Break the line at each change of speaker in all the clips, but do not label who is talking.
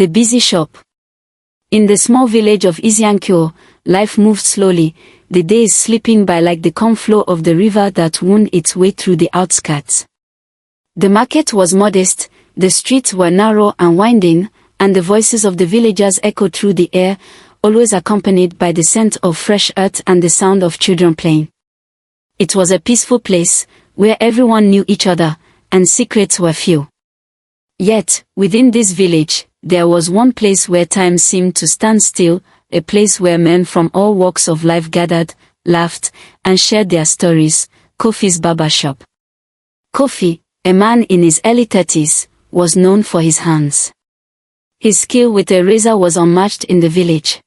The busy shop. In the small village of Isiankyo, life moved slowly, the days slipping by like the calm flow of the river that wound its way through the outskirts. The market was modest, the streets were narrow and winding, and the voices of the villagers echoed through the air, always accompanied by the scent of fresh earth and the sound of children playing. It was a peaceful place, where everyone knew each other, and secrets were few. Yet, within this village, there was one place where time seemed to stand still, a place where men from all walks of life gathered, laughed, and shared their stories, Kofi's barber shop. Kofi, a man in his early 30s, was known for his hands. His skill with a razor was unmatched in the village.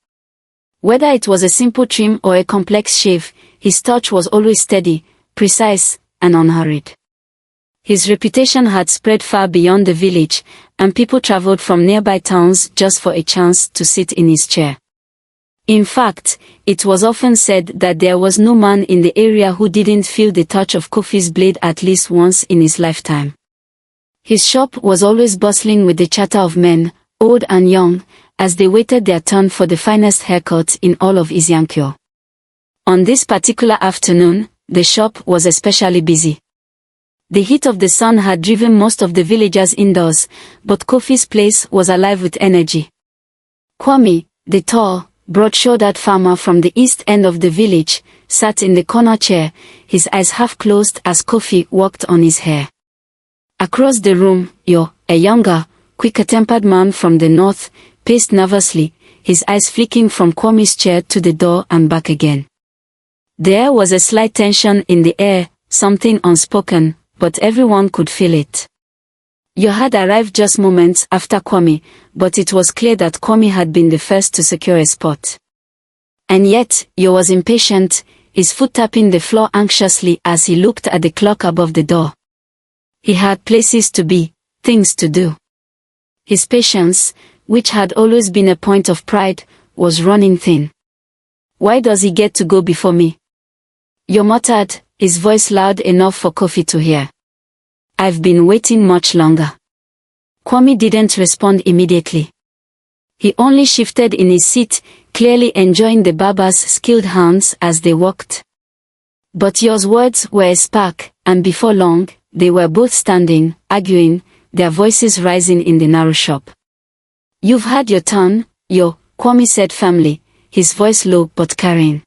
Whether it was a simple trim or a complex shave, his touch was always steady, precise, and unhurried. His reputation had spread far beyond the village, and people traveled from nearby towns just for a chance to sit in his chair. In fact, it was often said that there was no man in the area who didn't feel the touch of Kofi's blade at least once in his lifetime. His shop was always bustling with the chatter of men, old and young, as they waited their turn for the finest haircut in all of Isiankyo. On this particular afternoon, the shop was especially busy. The heat of the sun had driven most of the villagers indoors, but Kofi's place was alive with energy. Kwame, the tall, broad-shouldered farmer from the east end of the village, sat in the corner chair, his eyes half closed as Kofi worked on his hair. Across the room, Yo, a younger, quicker-tempered man from the north, paced nervously, his eyes flicking from Kwame's chair to the door and back again. There was a slight tension in the air, something unspoken, but everyone could feel it. Yo had arrived just moments after Kwame, but it was clear that Kwame had been the first to secure a spot. And yet, Yo was impatient, his foot tapping the floor anxiously as he looked at the clock above the door. He had places to be, things to do. His patience, which had always been a point of pride, was running thin. Why does he get to go before me? Yo muttered, his voice loud enough for Kofi to hear. I've been waiting much longer. Kwame didn't respond immediately. He only shifted in his seat, clearly enjoying the barber's skilled hands as they worked. But Yo's words were a spark, and before long, they were both standing, arguing, their voices rising in the narrow shop. You've had your turn, Yo, Kwame said firmly, his voice low but carrying.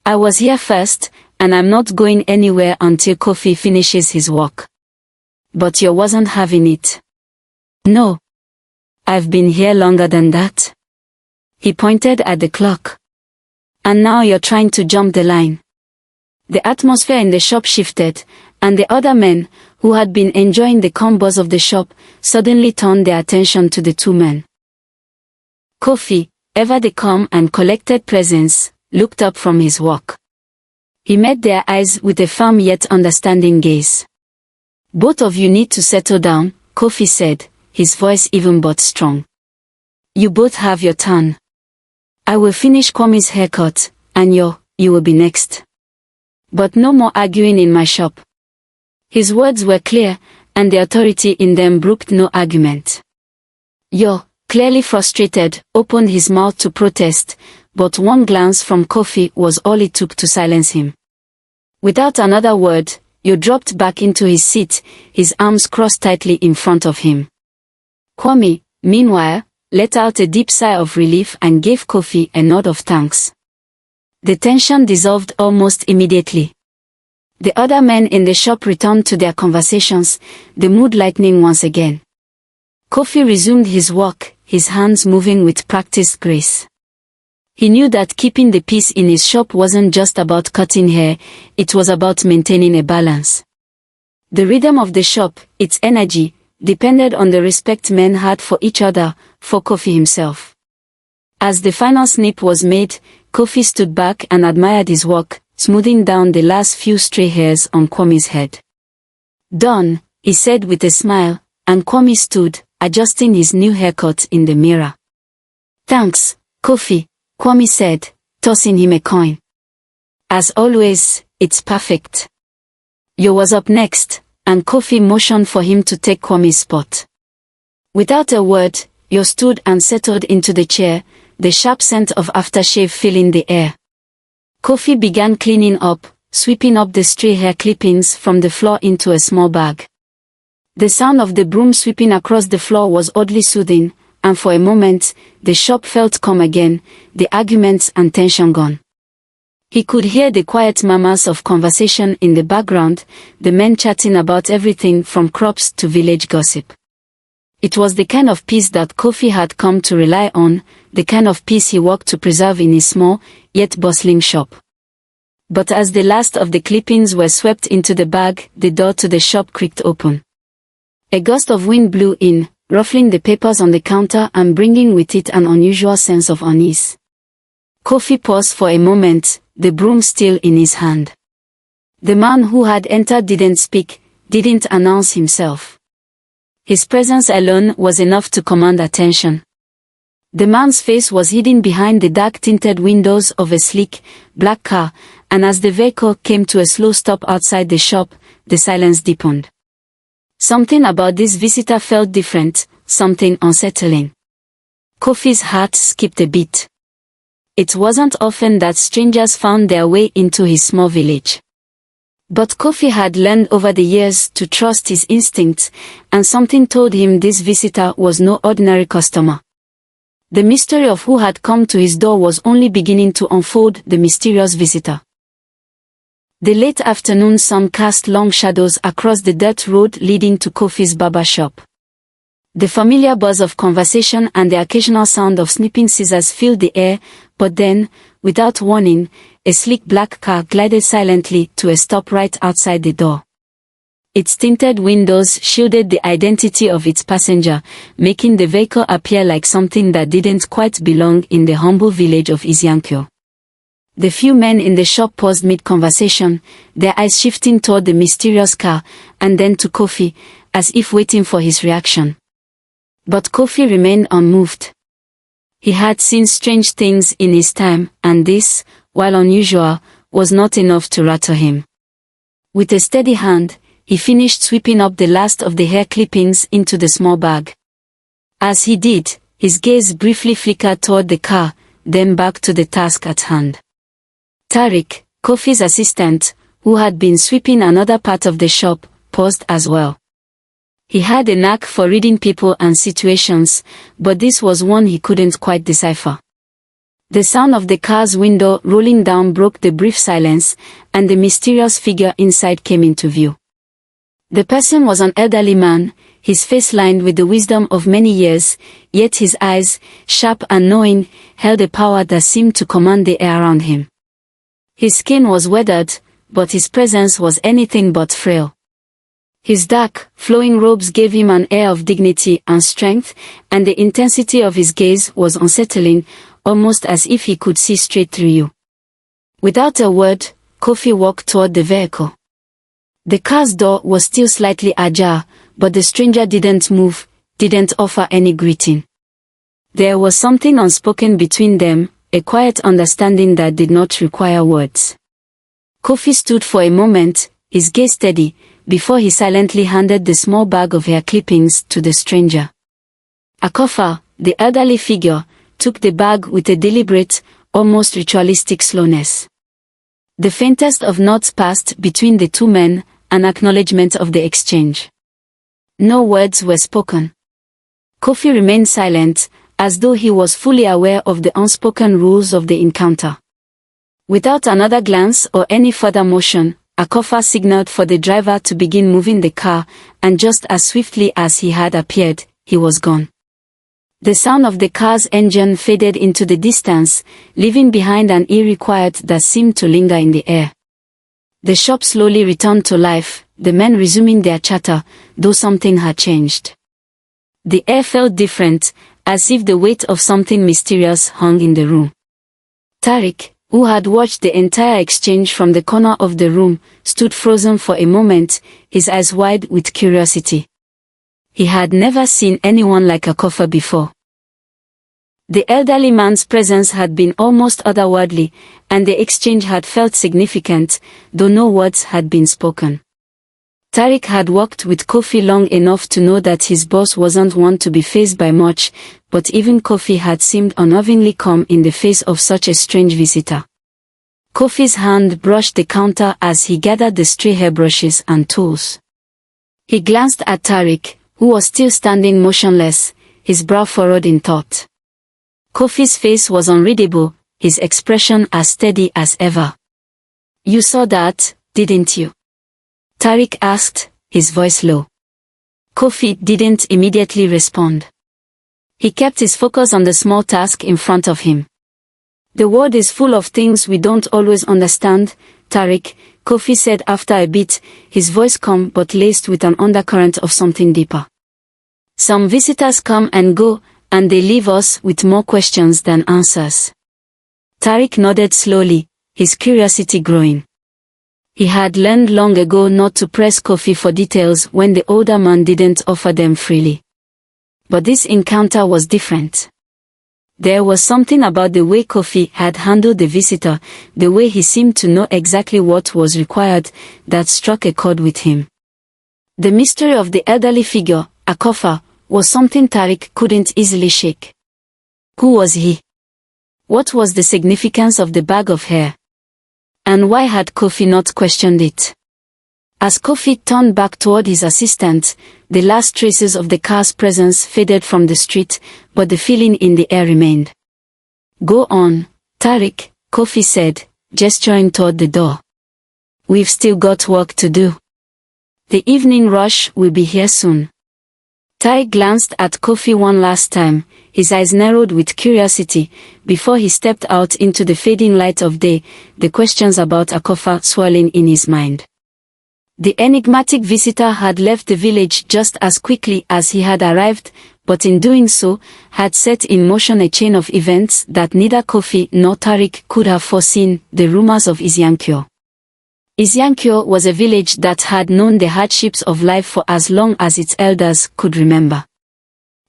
I was here first, and I'm not going anywhere until Kofi finishes his work. But Yo wasn't having it. No. I've been here longer than that. He pointed at the clock. And now you're trying to jump the line. The atmosphere in the shop shifted, and the other men, who had been enjoying the calm buzz of the shop, suddenly turned their attention to the two men. Kofi, ever the calm and collected presence, looked up from his work. He met their eyes with a firm yet understanding gaze. Both of you need to settle down, Kofi said, his voice even but strong. You both have your turn. I will finish Kwame's haircut, and you will be next. But no more arguing in my shop. His words were clear, and the authority in them brooked no argument. Yo, clearly frustrated, opened his mouth to protest, but one glance from Kofi was all it took to silence him. Without another word, Yo dropped back into his seat, his arms crossed tightly in front of him. Kwame, meanwhile, let out a deep sigh of relief and gave Kofi a nod of thanks. The tension dissolved almost immediately. The other men in the shop returned to their conversations, the mood lightening once again. Kofi resumed his work, his hands moving with practiced grace. He knew that keeping the peace in his shop wasn't just about cutting hair, it was about maintaining a balance. The rhythm of the shop, its energy, depended on the respect men had for each other, for Kofi himself. As the final snip was made, Kofi stood back and admired his work, smoothing down the last few stray hairs on Kwame's head. Done, he said with a smile, and Kwame stood, adjusting his new haircut in the mirror. Thanks, Kofi, Kwame said, tossing him a coin. As always, it's perfect. Yo was up next, and Kofi motioned for him to take Kwame's spot. Without a word, Yo stood and settled into the chair, the sharp scent of aftershave filling the air. Kofi began cleaning up, sweeping up the stray hair clippings from the floor into a small bag. The sound of the broom sweeping across the floor was oddly soothing, and for a moment, the shop felt calm again, the arguments and tension gone. He could hear the quiet murmurs of conversation in the background, the men chatting about everything from crops to village gossip. It was the kind of peace that Kofi had come to rely on, the kind of peace he worked to preserve in his small, yet bustling shop. But as the last of the clippings were swept into the bag, the door to the shop creaked open. A gust of wind blew in, ruffling the papers on the counter and bringing with it an unusual sense of unease. Kofi paused for a moment, the broom still in his hand. The man who had entered didn't speak, didn't announce himself. His presence alone was enough to command attention. The man's face was hidden behind the dark-tinted windows of a sleek, black car, and as the vehicle came to a slow stop outside the shop, the silence deepened. Something about this visitor felt different, something unsettling. Kofi's heart skipped a beat. It wasn't often that strangers found their way into his small village. But Kofi had learned over the years to trust his instincts, and something told him this visitor was no ordinary customer. The mystery of who had come to his door was only beginning to unfold. The mysterious visitor. The late afternoon sun cast long shadows across the dirt road leading to Kofi's barber shop. The familiar buzz of conversation and the occasional sound of snipping scissors filled the air, but then, without warning, a sleek black car glided silently to a stop right outside the door. Its tinted windows shielded the identity of its passenger, making the vehicle appear like something that didn't quite belong in the humble village of Izyankyo. The few men in the shop paused mid-conversation, their eyes shifting toward the mysterious car, and then to Kofi, as if waiting for his reaction. But Kofi remained unmoved. He had seen strange things in his time, and this, while unusual, was not enough to rattle him. With a steady hand, he finished sweeping up the last of the hair clippings into the small bag. As he did, his gaze briefly flickered toward the car, then back to the task at hand. Tariq, Kofi's assistant, who had been sweeping another part of the shop, paused as well. He had a knack for reading people and situations, but this was one he couldn't quite decipher. The sound of the car's window rolling down broke the brief silence, and the mysterious figure inside came into view. The person was an elderly man, his face lined with the wisdom of many years, yet his eyes, sharp and knowing, held a power that seemed to command the air around him. His skin was weathered, but his presence was anything but frail. His dark, flowing robes gave him an air of dignity and strength, and the intensity of his gaze was unsettling, almost as if he could see straight through you. Without a word, Kofi walked toward the vehicle. The car's door was still slightly ajar, but the stranger didn't move, didn't offer any greeting. There was something unspoken between them, a quiet understanding that did not require words. Kofi stood for a moment, his gaze steady, before he silently handed the small bag of hair clippings to the stranger. Akofa, the elderly figure, took the bag with a deliberate, almost ritualistic slowness. The faintest of nods passed between the two men, an acknowledgement of the exchange. No words were spoken. Kofi remained silent, as though he was fully aware of the unspoken rules of the encounter. Without another glance or any further motion, Akofa signaled for the driver to begin moving the car, and just as swiftly as he had appeared, he was gone. The sound of the car's engine faded into the distance, leaving behind an eerie quiet that seemed to linger in the air. The shop slowly returned to life, the men resuming their chatter, though something had changed. The air felt different, as if the weight of something mysterious hung in the room. Tariq, who had watched the entire exchange from the corner of the room, stood frozen for a moment, his eyes wide with curiosity. He had never seen anyone like Akofa before. The elderly man's presence had been almost otherworldly, and the exchange had felt significant, though no words had been spoken. Tariq had worked with Kofi long enough to know that his boss wasn't one to be fazed by much, but even Kofi had seemed unnervingly calm in the face of such a strange visitor. Kofi's hand brushed the counter as he gathered the stray hairbrushes and tools. He glanced at Tariq, who was still standing motionless, his brow furrowed in thought. Kofi's face was unreadable, his expression as steady as ever. "You saw that, didn't you?" Tariq asked, his voice low. Kofi didn't immediately respond. He kept his focus on the small task in front of him. "The world is full of things we don't always understand, Tariq," Kofi said after a bit, his voice calm but laced with an undercurrent of something deeper. "Some visitors come and go, and they leave us with more questions than answers." Tariq nodded slowly, his curiosity growing. He had learned long ago not to press Kofi for details when the older man didn't offer them freely. But this encounter was different. There was something about the way Kofi had handled the visitor, the way he seemed to know exactly what was required, that struck a chord with him. The mystery of the elderly figure, Akofa, was something Tariq couldn't easily shake. Who was he? What was the significance of the bag of hair? And why had Kofi not questioned it? As Kofi turned back toward his assistant, the last traces of the car's presence faded from the street, but the feeling in the air remained. "Go on, Tariq," Kofi said, gesturing toward the door. "We've still got work to do. The evening rush will be here soon." Tariq glanced at Kofi one last time, his eyes narrowed with curiosity, before he stepped out into the fading light of day, the questions about Akofa swirling in his mind. The enigmatic visitor had left the village just as quickly as he had arrived, but in doing so, had set in motion a chain of events that neither Kofi nor Tariq could have foreseen, the rumors of Isiankyo. Isiankyo was a village that had known the hardships of life for as long as its elders could remember.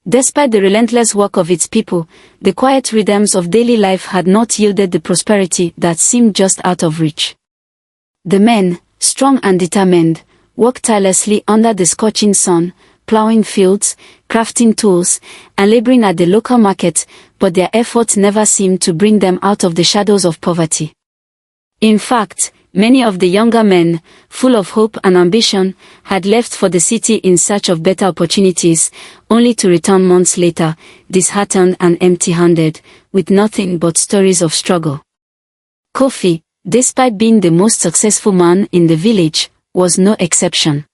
Despite the relentless work of its people, the quiet rhythms of daily life had not yielded the prosperity that seemed just out of reach. The men, strong and determined, worked tirelessly under the scorching sun, plowing fields, crafting tools, and laboring at the local market, but their efforts never seemed to bring them out of the shadows of poverty. In fact, many of the younger men, full of hope and ambition, had left for the city in search of better opportunities, only to return months later, disheartened and empty-handed, with nothing but stories of struggle. Kofi, despite being the most successful man in the village, was no exception.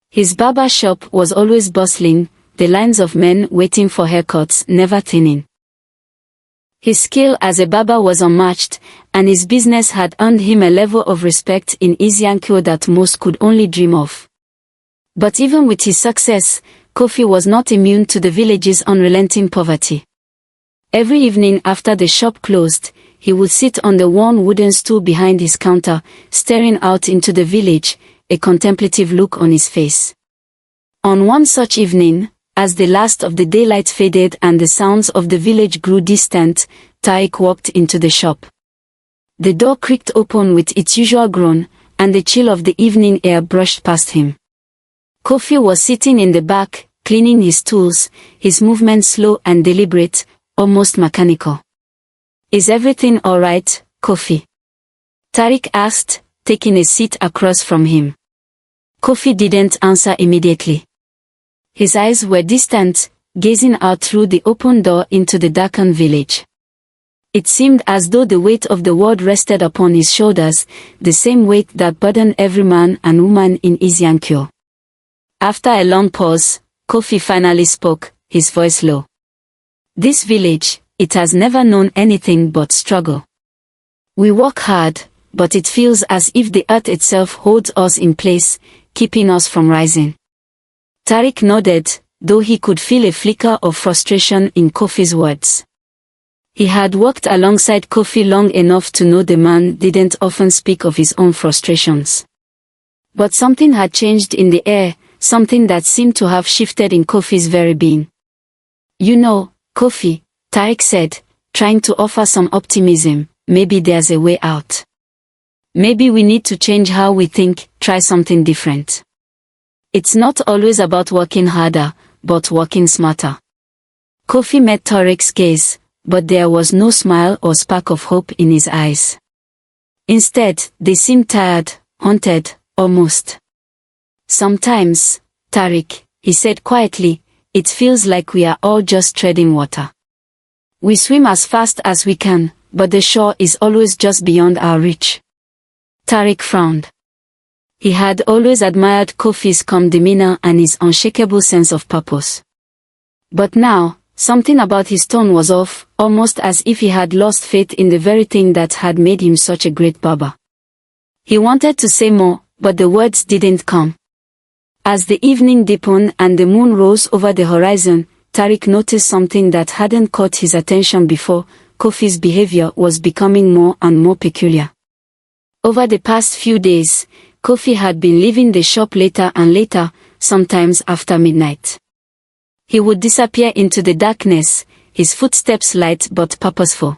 His barber shop was always bustling, the lines of men waiting for haircuts never thinning. His skill as a barber was unmatched, and his business had earned him a level of respect in Isiankyo that most could only dream of. But even with his success, Kofi was not immune to the village's unrelenting poverty. Every evening after the shop closed, he would sit on the worn wooden stool behind his counter, staring out into the village, a contemplative look on his face. On one such evening, as the last of the daylight faded and the sounds of the village grew distant, Tariq walked into the shop. The door creaked open with its usual groan, and the chill of the evening air brushed past him. Kofi was sitting in the back, cleaning his tools, his movements slow and deliberate, almost mechanical. "Is everything all right, Kofi?" Tariq asked, taking a seat across from him. Kofi didn't answer immediately. His eyes were distant, gazing out through the open door into the darkened village. It seemed as though the weight of the world rested upon his shoulders, the same weight that burdened every man and woman in Isiankyo. After a long pause, Kofi finally spoke, his voice low. "This village, it has never known anything but struggle. We work hard, but it feels as if the earth itself holds us in place, keeping us from rising." Tariq nodded, though he could feel a flicker of frustration in Kofi's words. He had worked alongside Kofi long enough to know the man didn't often speak of his own frustrations. But something had changed in the air, something that seemed to have shifted in Kofi's very being. "You know, Kofi," Tariq said, trying to offer some optimism, "maybe there's a way out. Maybe we need to change how we think, try something different." It's not always about working harder, but working smarter. Kofi met Tarek's gaze, but there was no smile or spark of hope in his eyes. Instead, they seemed tired, haunted, almost. Sometimes, Tarek, he said quietly, it feels like we are all just treading water. We swim as fast as we can, but the shore is always just beyond our reach. Tarek frowned. He had always admired Kofi's calm demeanor and his unshakable sense of purpose. But now, something about his tone was off, almost as if he had lost faith in the very thing that had made him such a great barber. He wanted to say more, but the words didn't come. As the evening deepened and the moon rose over the horizon, Tarek noticed something that hadn't caught his attention before. Kofi's behavior was becoming more and more peculiar. Over the past few days, Kofi had been leaving the shop later and later, sometimes after midnight. He would disappear into the darkness, his footsteps light but purposeful.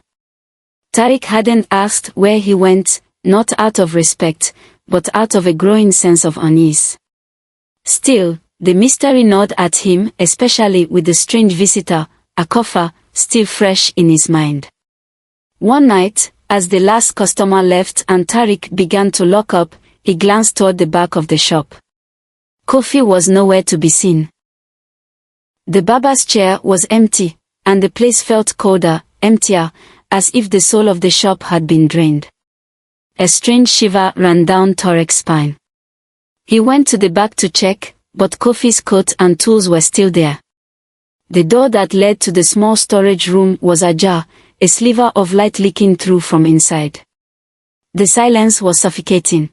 Tarek hadn't asked where he went, not out of respect, but out of a growing sense of unease. Still, the mystery gnawed at him, especially with the strange visitor, Akofa, still fresh in his mind. One night, as the last customer left and Tarek began to lock up, he glanced toward the back of the shop. Kofi was nowhere to be seen. The barber's chair was empty, and the place felt colder, emptier, as if the soul of the shop had been drained. A strange shiver ran down Tarek's spine. He went to the back to check, but Kofi's coat and tools were still there. The door that led to the small storage room was ajar, a sliver of light leaking through from inside. The silence was suffocating.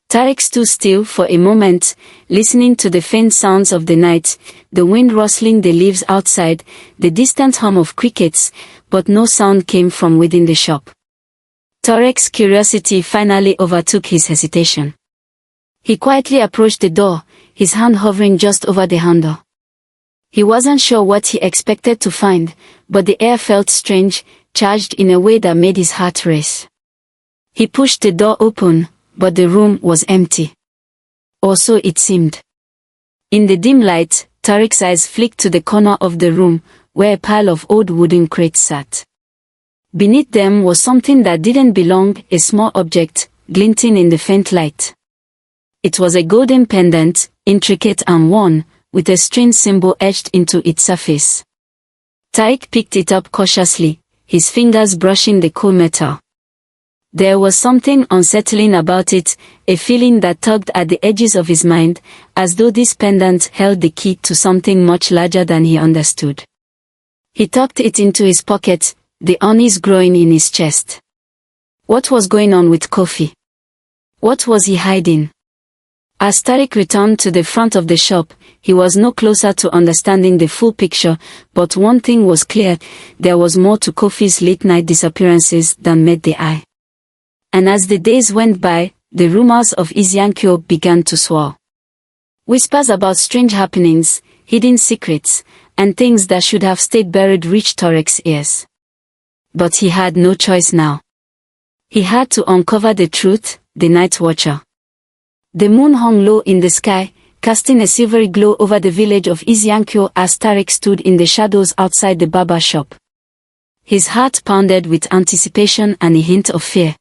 Tarek stood still for a moment, listening to the faint sounds of the night, the wind rustling the leaves outside, the distant hum of crickets, but no sound came from within the shop. Tarek's curiosity finally overtook his hesitation. He quietly approached the door, his hand hovering just over the handle. He wasn't sure what he expected to find, but the air felt strange, charged in a way that made his heart race. He pushed the door open, but the room was empty. Or so it seemed. In the dim light, Tarek's eyes flicked to the corner of the room, where a pile of old wooden crates sat. Beneath them was something that didn't belong, a small object, glinting in the faint light. It was a golden pendant, intricate and worn, with a strange symbol etched into its surface. Tarek picked it up cautiously, his fingers brushing the cool metal. There was something unsettling about it, a feeling that tugged at the edges of his mind, as though this pendant held the key to something much larger than he understood. He tucked it into his pocket, the unease growing in his chest. What was going on with Kofi? What was he hiding? As Tarek returned to the front of the shop, he was no closer to understanding the full picture, but one thing was clear, there was more to Kofi's late-night disappearances than met the eye. And as the days went by, the rumors of Izyankyo began to swirl. Whispers about strange happenings, hidden secrets, and things that should have stayed buried reached Tarek's ears. But he had no choice now. He had to uncover the truth, the night watcher. The moon hung low in the sky, casting a silvery glow over the village of Izyankyo as Tarek stood in the shadows outside the barber shop. His heart pounded with anticipation and a hint of fear.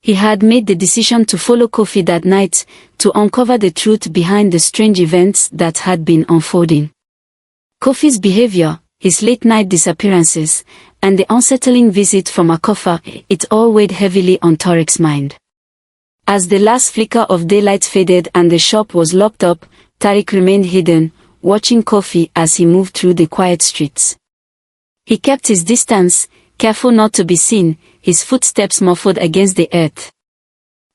He had made the decision to follow Kofi that night, to uncover the truth behind the strange events that had been unfolding. Kofi's behavior, his late-night disappearances, and the unsettling visit from Akofa, it all weighed heavily on Tarek's mind. As the last flicker of daylight faded and the shop was locked up, Tarek remained hidden, watching Kofi as he moved through the quiet streets. He kept his distance, careful not to be seen, his footsteps muffled against the earth.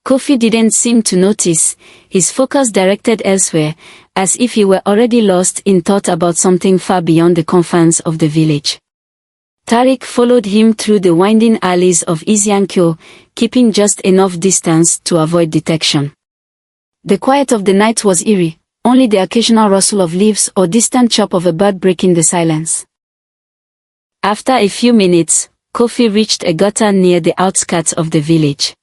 Kofi didn't seem to notice, his focus directed elsewhere, as if he were already lost in thought about something far beyond the confines of the village. Tarek followed him through the winding alleys of Izyankyo, keeping just enough distance to avoid detection. The quiet of the night was eerie, only the occasional rustle of leaves or distant chop of a bird breaking the silence. After a few minutes, Kofi reached a gutter near the outskirts of the village.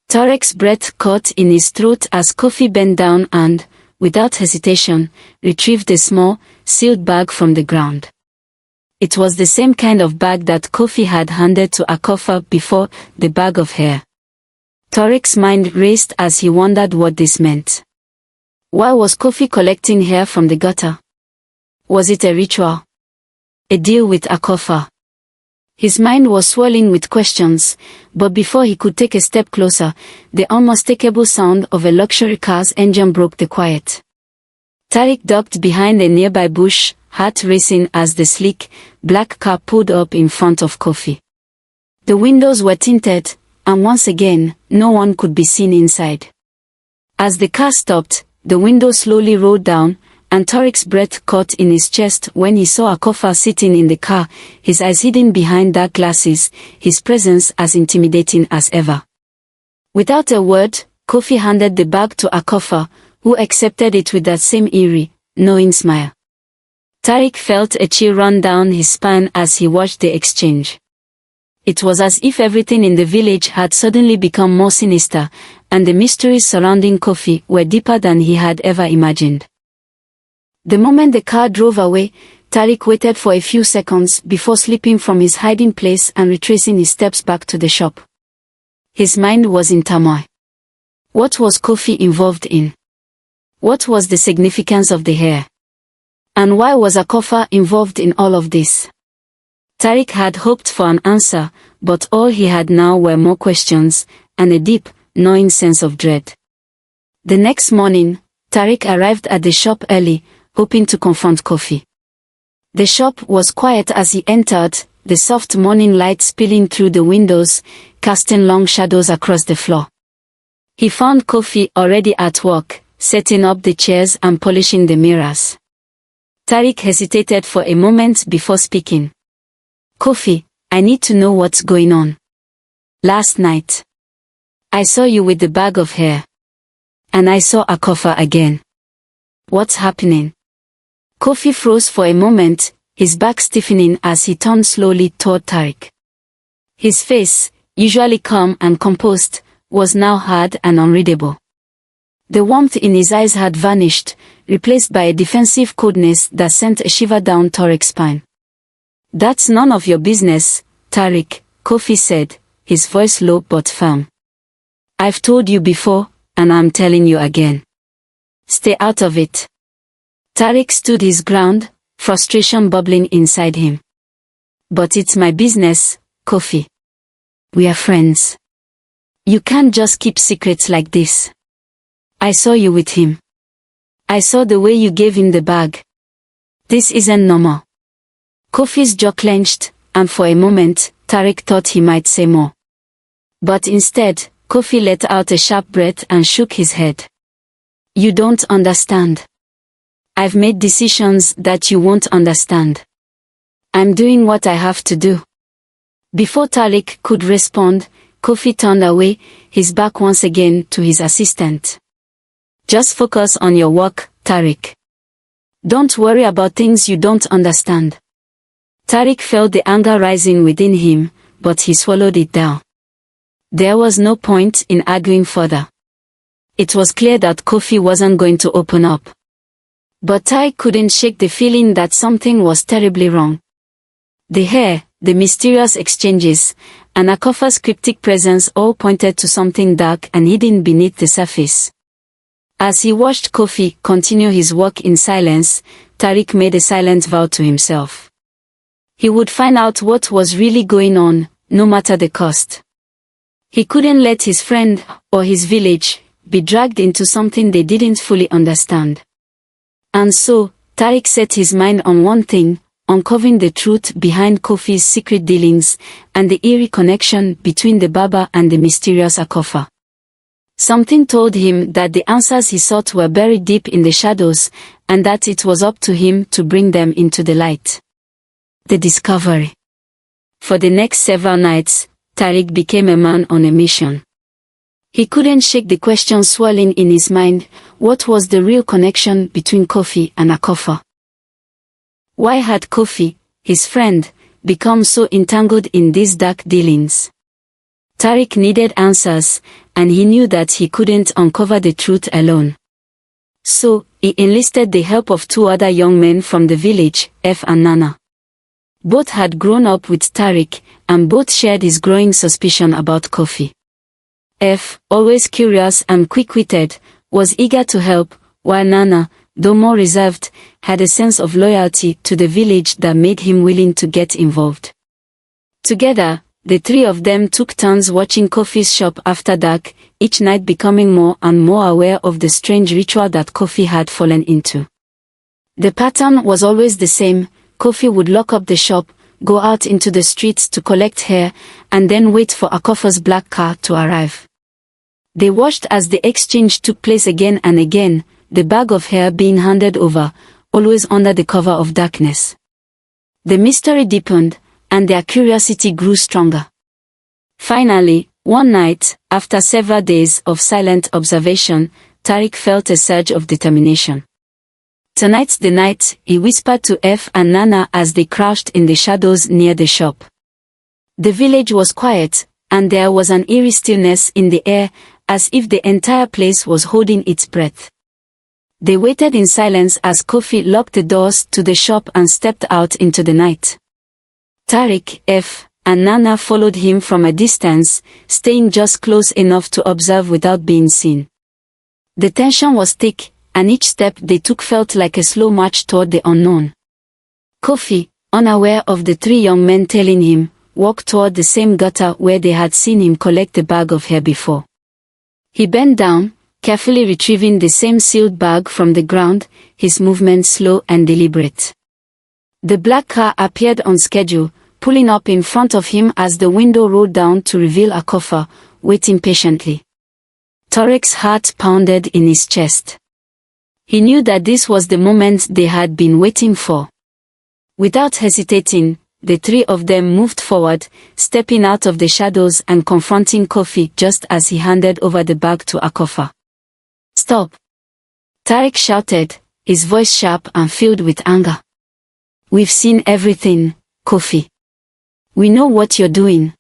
Tarek's breath caught in his throat as Kofi bent down and, without hesitation, retrieved the small, sealed bag from the ground. It was the same kind of bag that Kofi had handed to Akofa before, the bag of hair. Tariq's mind raced as he wondered what this meant. Why was Kofi collecting hair from the gutter? Was it a ritual? A deal with Akofa? His mind was swirling with questions, but before he could take a step closer, the unmistakable sound of a luxury car's engine broke the quiet. Tariq ducked behind a nearby bush, heart racing as the sleek, black car pulled up in front of Kofi. The windows were tinted, and once again, no one could be seen inside. As the car stopped, the window slowly rolled down, and Tariq's breath caught in his chest when he saw Akofa sitting in the car, his eyes hidden behind dark glasses, his presence as intimidating as ever. Without a word, Kofi handed the bag to Akofa, who accepted it with that same eerie, knowing smile. Tariq felt a chill run down his spine as he watched the exchange. It was as if everything in the village had suddenly become more sinister, and the mysteries surrounding Kofi were deeper than he had ever imagined. The moment the car drove away, Tariq waited for a few seconds before slipping from his hiding place and retracing his steps back to the shop. His mind was in turmoil. What was Kofi involved in? What was the significance of the hair? And why was Akofa involved in all of this? Tariq had hoped for an answer, but all he had now were more questions, and a deep, gnawing sense of dread. The next morning, Tariq arrived at the shop early, hoping to confront Kofi. The shop was quiet as he entered, the soft morning light spilling through the windows, casting long shadows across the floor. He found Kofi already at work, setting up the chairs and polishing the mirrors. Tariq hesitated for a moment before speaking. Kofi, I need to know what's going on. Last night, I saw you with the bag of hair. And I saw Akofa again. What's happening? Kofi froze for a moment, his back stiffening as he turned slowly toward Tariq. His face, usually calm and composed, was now hard and unreadable. The warmth in his eyes had vanished, replaced by a defensive coldness that sent a shiver down Tariq's spine. That's none of your business, Tariq, Kofi said, his voice low but firm. I've told you before, and I'm telling you again. Stay out of it. Tariq stood his ground, frustration bubbling inside him. But it's my business, Kofi. We are friends. You can't just keep secrets like this. I saw you with him. I saw the way you gave him the bag. This isn't normal. Kofi's jaw clenched, and for a moment, Tariq thought he might say more. But instead, Kofi let out a sharp breath and shook his head. You don't understand. I've made decisions that you won't understand. I'm doing what I have to do. Before Tariq could respond, Kofi turned away, his back once again to his assistant. Just focus on your work, Tariq. Don't worry about things you don't understand. Tariq felt the anger rising within him, but he swallowed it down. There was no point in arguing further. It was clear that Kofi wasn't going to open up. But Tariq couldn't shake the feeling that something was terribly wrong. The hair, the mysterious exchanges, and Akofa's cryptic presence all pointed to something dark and hidden beneath the surface. As he watched Kofi continue his work in silence, Tariq made a silent vow to himself. He would find out what was really going on, no matter the cost. He couldn't let his friend, or his village, be dragged into something they didn't fully understand. And so, Tariq set his mind on one thing, uncovering the truth behind Kofi's secret dealings, and the eerie connection between the Barber and the mysterious Akofa. Something told him that the answers he sought were buried deep in the shadows, and that it was up to him to bring them into the light. The discovery. For the next several nights, Tariq became a man on a mission. He couldn't shake the question swirling in his mind: what was the real connection between Kofi and Akofa? Why had Kofi, his friend, become so entangled in these dark dealings? Tariq needed answers, and he knew that he couldn't uncover the truth alone. So, he enlisted the help of two other young men from the village, F and Nana. Both had grown up with Tariq, and both shared his growing suspicion about Kofi. F, always curious and quick-witted, was eager to help, while Nana, though more reserved, had a sense of loyalty to the village that made him willing to get involved. Together, the three of them took turns watching Kofi's shop after dark, each night becoming more and more aware of the strange ritual that Kofi had fallen into. The pattern was always the same. Kofi would lock up the shop, go out into the streets to collect hair, and then wait for Akofa's black car to arrive. They watched as the exchange took place again and again, the bag of hair being handed over, always under the cover of darkness. The mystery deepened, and their curiosity grew stronger. Finally, one night, after several days of silent observation, Tariq felt a surge of determination. "Tonight's the night," he whispered to F and Nana as they crouched in the shadows near the shop. The village was quiet, and there was an eerie stillness in the air, as if the entire place was holding its breath. They waited in silence as Kofi locked the doors to the shop and stepped out into the night. Tariq, F, and Nana followed him from a distance, staying just close enough to observe without being seen. The tension was thick, and each step they took felt like a slow march toward the unknown. Kofi, unaware of the three young men tailing him, walked toward the same gutter where they had seen him collect the bag of hair before. He bent down, carefully retrieving the same sealed bag from the ground, his movements slow and deliberate. The black car appeared on schedule, pulling up in front of him as the window rolled down to reveal Akofa, waiting patiently. Tariq's heart pounded in his chest. He knew that this was the moment they had been waiting for. Without hesitating, the three of them moved forward, stepping out of the shadows and confronting Kofi just as he handed over the bag to Akofa. "Stop!" Tariq shouted, his voice sharp and filled with anger. "We've seen everything, Kofi. We know what you're doing."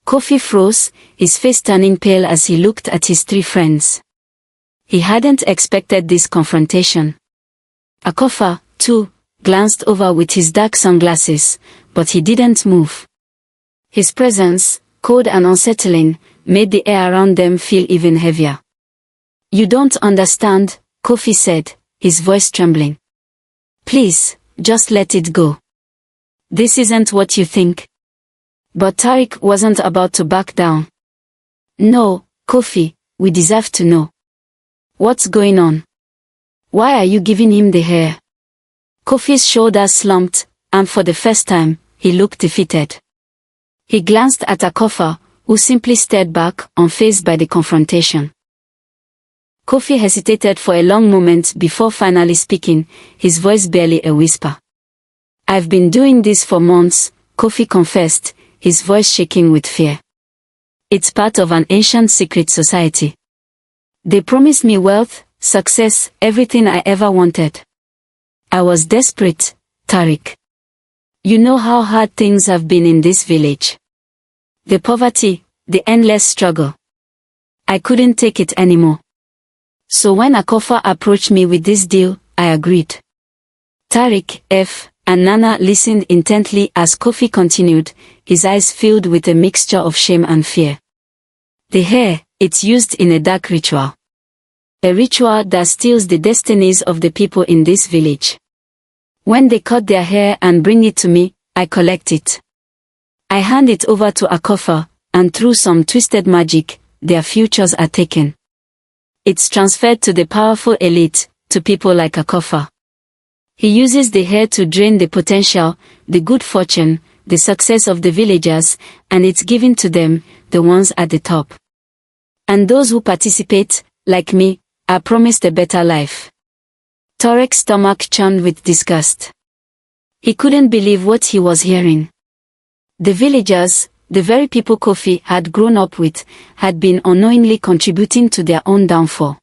Kofi froze, his face turning pale as he looked at his three friends. He hadn't expected this confrontation. Akofa, too, glanced over with his dark sunglasses, but he didn't move. His presence, cold and unsettling, made the air around them feel even heavier. "You don't understand," Kofi said, his voice trembling. "Please, just let it go. This isn't what you think." But Tariq wasn't about to back down. "No, Kofi, we deserve to know. What's going on? Why are you giving him the hair?" Kofi's shoulders slumped, and for the first time, he looked defeated. He glanced at Akofa, who simply stared back, unfazed by the confrontation. Kofi hesitated for a long moment before finally speaking, his voice barely a whisper. "I've been doing this for months," Kofi confessed, his voice shaking with fear. "It's part of an ancient secret society. They promised me wealth, success, everything I ever wanted. I was desperate, Tariq. You know how hard things have been in this village. The poverty, the endless struggle. I couldn't take it anymore. So when Akofa approached me with this deal, I agreed." Tariq, F, and Nana listened intently as Kofi continued, his eyes filled with a mixture of shame and fear. "The hair, it's used in a dark ritual. A ritual that steals the destinies of the people in this village. When they cut their hair and bring it to me, I collect it. I hand it over to Akofa, and through some twisted magic, their futures are taken. It's transferred to the powerful elite, to people like Akofa. He uses the hair to drain the potential, the good fortune, the success of the villagers, and it's given to them, the ones at the top. And those who participate, like me, are promised a better life." Tariq's stomach churned with disgust. He couldn't believe what he was hearing. The villagers, the very people Kofi had grown up with, had been unknowingly contributing to their own downfall.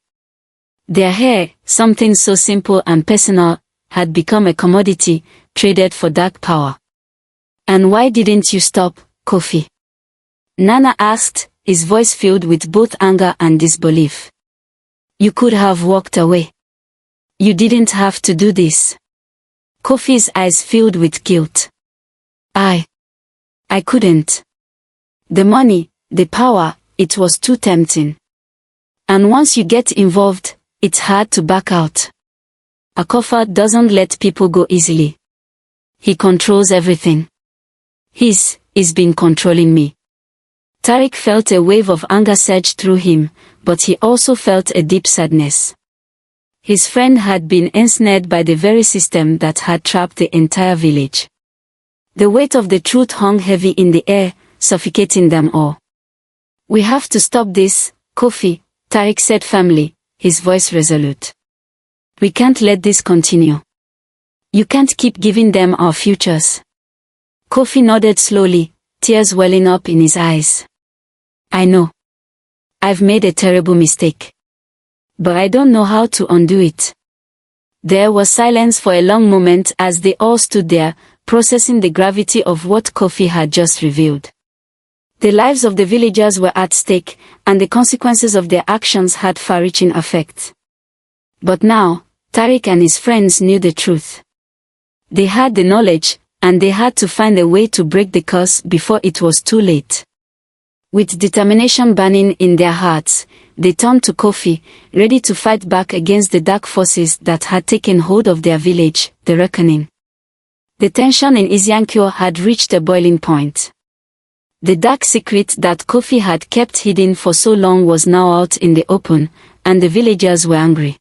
Their hair, something so simple and personal, had become a commodity, traded for dark power. "And why didn't you stop, Kofi?" Nana asked, his voice filled with both anger and disbelief. "You could have walked away. You didn't have to do this. Kofi's eyes filled with guilt. I couldn't. The money, the power, it was too tempting. And once you get involved, it's hard to back out. Akofa doesn't let people go easily. He controls everything. He's been controlling me. Tariq felt a wave of anger surge through him, but he also felt a deep sadness. His friend had been ensnared by the very system that had trapped the entire village. The weight of the truth hung heavy in the air, suffocating them all. We have to stop this, Kofi, Tariq said firmly, his voice resolute. We can't let this continue. You can't keep giving them our futures. Kofi nodded slowly, tears welling up in his eyes. I know. I've made a terrible mistake. But I don't know how to undo it. There was silence for a long moment as they all stood there, processing the gravity of what Kofi had just revealed. The lives of the villagers were at stake, and the consequences of their actions had far-reaching effects. But now, Tariq and his friends knew the truth. They had the knowledge, and they had to find a way to break the curse before it was too late. With determination burning in their hearts, they turned to Kofi, ready to fight back against the dark forces that had taken hold of their village, the reckoning. The tension in Isiankyo had reached a boiling point. The dark secret that Kofi had kept hidden for so long was now out in the open, and the villagers were angry.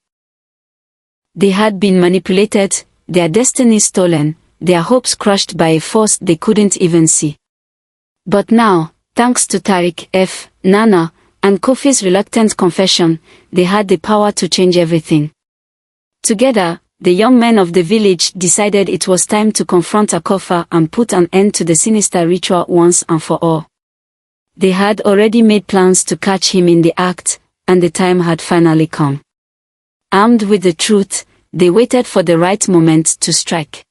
They had been manipulated, their destiny stolen, their hopes crushed by a force they couldn't even see. But now, thanks to Tariq, Nana, and Kofi's reluctant confession, they had the power to change everything. Together, the young men of the village decided it was time to confront Akofa and put an end to the sinister ritual once and for all. They had already made plans to catch him in the act, and the time had finally come. Armed with the truth, they waited for the right moment to strike.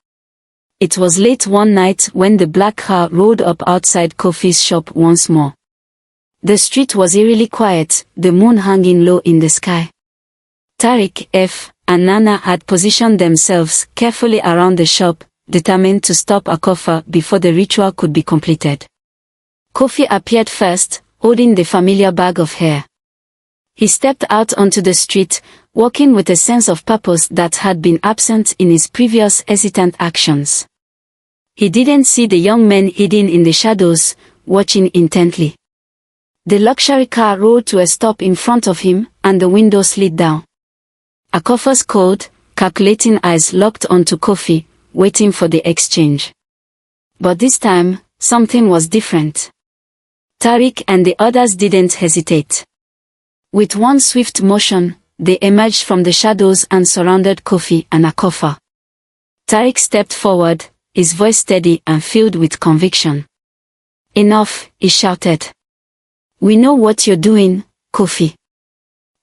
It was late one night when the black car rolled up outside Kofi's shop once more. The street was eerily quiet, the moon hanging low in the sky. Tariq, and Nana had positioned themselves carefully around the shop, determined to stop Akofa before the ritual could be completed. Kofi appeared first, holding the familiar bag of hair. He stepped out onto the street, walking with a sense of purpose that had been absent in his previous hesitant actions. He didn't see the young men hidden in the shadows, watching intently. The luxury car rolled to a stop in front of him, and the window slid down. Akofa's cold, calculating eyes locked onto Kofi, waiting for the exchange. But this time, something was different. Tariq and the others didn't hesitate. With one swift motion, they emerged from the shadows and surrounded Kofi and Akofa. Tariq stepped forward, his voice steady and filled with conviction. Enough, he shouted. We know what you're doing, Kofi.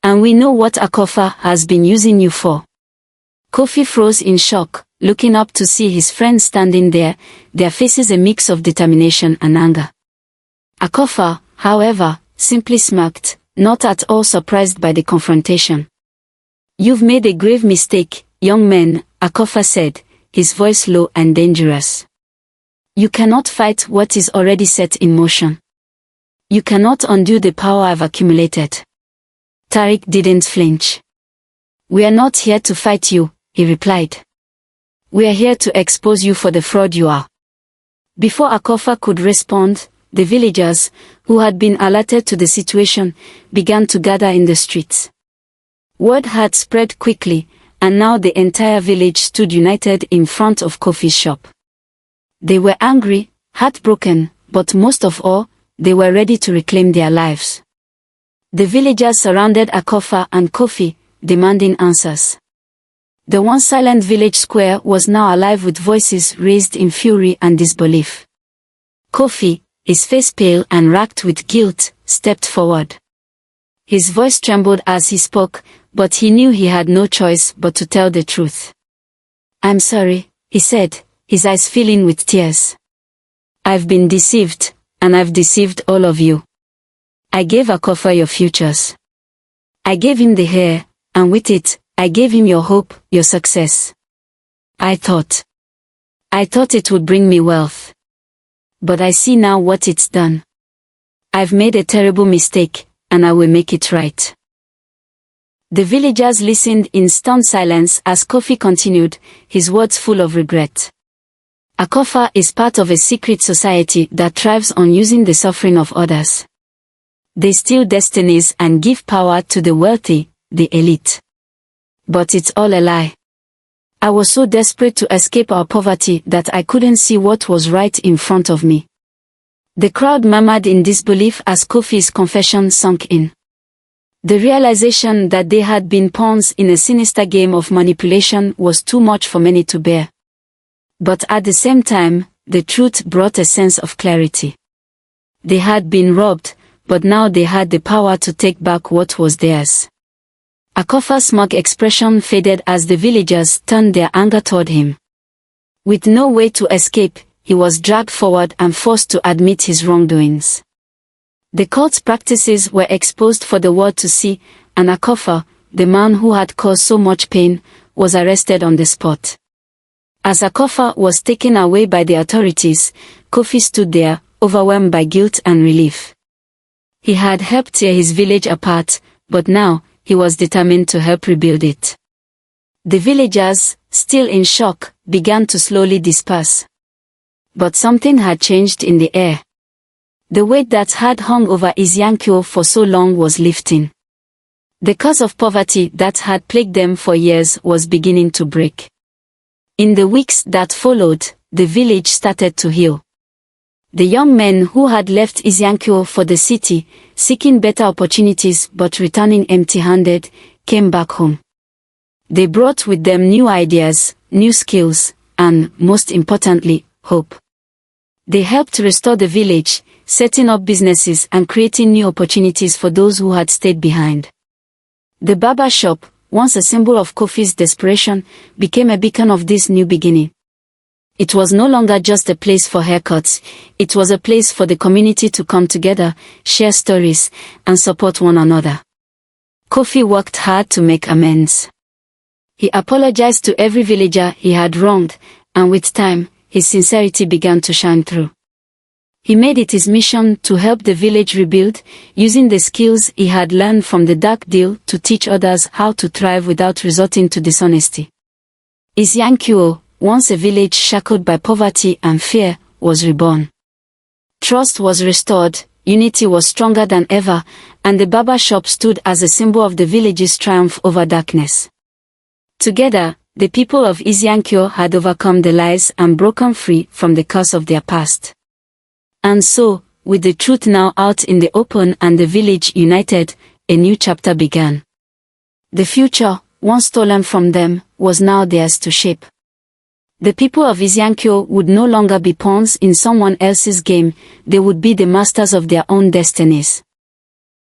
And we know what Akofa has been using you for. Kofi froze in shock, looking up to see his friends standing there, their faces a mix of determination and anger. Akofa, however, simply smirked, not at all surprised by the confrontation. You've made a grave mistake, young man, Akofa said, his voice low and dangerous. You cannot fight what is already set in motion. You cannot undo the power I've accumulated. Tariq didn't flinch. We are not here to fight you, he replied. We are here to expose you for the fraud you are. Before Akofa could respond, the villagers, who had been alerted to the situation, began to gather in the streets. Word had spread quickly, and now the entire village stood united in front of Kofi's shop. They were angry, heartbroken, but most of all, they were ready to reclaim their lives. The villagers surrounded Akofa and Kofi, demanding answers. The once silent village square was now alive with voices raised in fury and disbelief. Kofi, his face pale and racked with guilt, stepped forward. His voice trembled as he spoke, but he knew he had no choice but to tell the truth. I'm sorry, he said, his eyes filling with tears. I've been deceived, and I've deceived all of you. I gave Akofa your futures. I gave him the hair, and with it, I gave him your hope, your success. I thought it would bring me wealth. But I see now what it's done. I've made a terrible mistake, and I will make it right. The villagers listened in stunned silence as Kofi continued, his words full of regret. Akofa is part of a secret society that thrives on using the suffering of others. They steal destinies and give power to the wealthy, the elite. But it's all a lie. I was so desperate to escape our poverty that I couldn't see what was right in front of me. The crowd murmured in disbelief as Kofi's confession sunk in. The realization that they had been pawns in a sinister game of manipulation was too much for many to bear. But at the same time, the truth brought a sense of clarity. They had been robbed, but now they had the power to take back what was theirs. Akofa's smug expression faded as the villagers turned their anger toward him. With no way to escape, he was dragged forward and forced to admit his wrongdoings. The cult's practices were exposed for the world to see, and Akofa, the man who had caused so much pain, was arrested on the spot. As Akofa was taken away by the authorities, Kofi stood there, overwhelmed by guilt and relief. He had helped tear his village apart, but now, he was determined to help rebuild it. The villagers, still in shock, began to slowly disperse. But something had changed in the air. The weight that had hung over Izyankyo for so long was lifting. The curse of poverty that had plagued them for years was beginning to break. In the weeks that followed, the village started to heal. The young men who had left Izyankyo for the city, seeking better opportunities but returning empty-handed, came back home. They brought with them new ideas, new skills, and, most importantly, hope. They helped restore the village, setting up businesses and creating new opportunities for those who had stayed behind. The barber shop, once a symbol of Kofi's desperation, became a beacon of this new beginning. It was no longer just a place for haircuts, it was a place for the community to come together, share stories, and support one another. Kofi worked hard to make amends. He apologized to every villager he had wronged, and with time, his sincerity began to shine through. He made it his mission to help the village rebuild, using the skills he had learned from the dark deal to teach others how to thrive without resorting to dishonesty. Izyankyo, once a village shackled by poverty and fear, was reborn. Trust was restored, unity was stronger than ever, and the barber shop stood as a symbol of the village's triumph over darkness. Together, the people of Izyankyo had overcome the lies and broken free from the curse of their past. And so, with the truth now out in the open and the village united, a new chapter began. The future, once stolen from them, was now theirs to shape. The people of Izyankyo would no longer be pawns in someone else's game, they would be the masters of their own destinies.